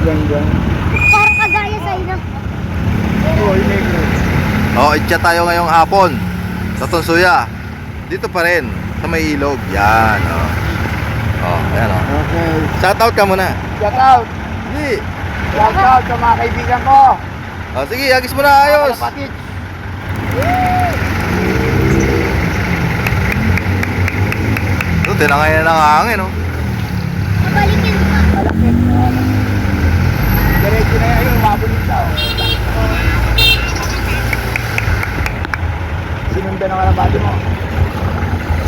ganda. Parang kagaya sa ino. Oo, negro. Oh, itcha tayo ngayong hapon sa Tunsuya. Dito pa rin sa may ilog. Yan, oh. Oh, ayan, oh. Okay. Shoutout ka muna. Shout out. Hindi. Shout out sa mga kaibigan ko. Oh, sige, agis mo na ayos. Mga kalapatid. Ito, tinangay na ng hangin, oh. Mabalikin ka. Malapit. Diretso na yan. Mabulit siya. Sinundan ang kalapati mo.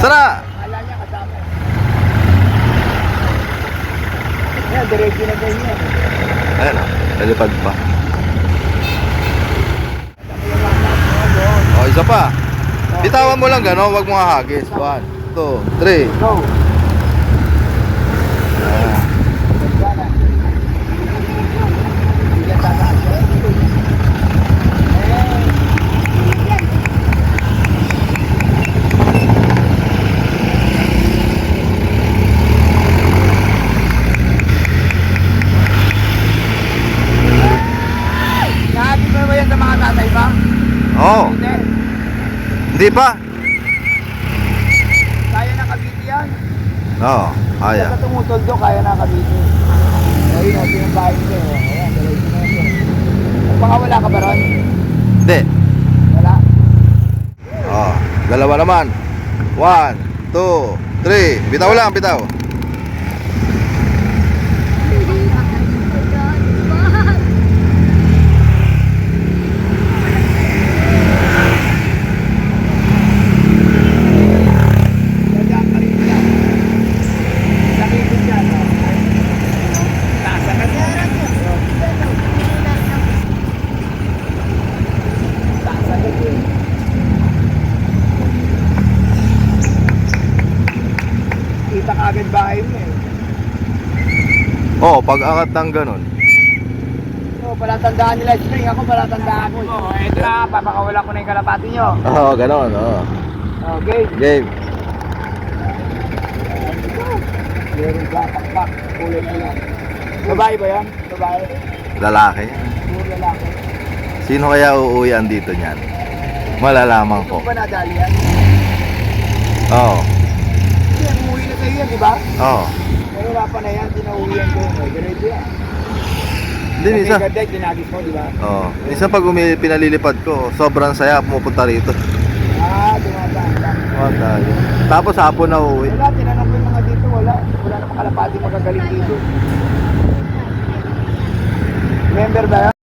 Sana! Kala niya kasama. Yan, diretso na kayo yan. Ayan, oh. Nalipad pa. Oh, isa pa. Bitawan mo lang gano'n, wag mo hahagis. 1, 2, 3. Go. Ah. Nakakit mo ba yan sa mga tatay ba? Oh, Hindi. hindi pa? Kaya na Cavite yan. Oo, kaya. Sa tumutuldo, kaya na Cavite. Ayun natin yung bahay nito. Ayan, diretso na ito. Baka wala ka ba ron? Hindi. Wala. Oh, dalawa naman. 1, 2, 3. Bitaw lang, bitaw. Ganda ka rin yan. Nakikit yan. Tasa ka yan. Tasa ka yan. Kita ka agad bahay mo eh. Oh, pag angat ng ganun. So, palatandaan nila spring. Ako palatandaan ko. Ito na, papakawalan ko na yung kalapati nyo. Oo, ganun, oo. Okay. Game. Meron ka, pakpak. Kulay mo lang. Babae ba yan? Babae? Lalaki. Puro lalaki. Sino kaya uuwian dito niyan? Malalaman ko. Kung ba nadali yan? Oo. Hindi, umuwi na sa'yo yan, di ba? Oo. Nahirapan na yan, tinauwihan ko. May ganito yan. Hindi, isa. May ganda, tinagis mo, di ba? Oo. Isa pag pinalilipad ko, sobrang saya pumupunta rito. Dumadaan lang. Oh, tayo. Tapos hapon na uuwi. Wala, tinanong ko yung mga dito, wala. Wala namang kalapati magagaling dito. Member ba yan?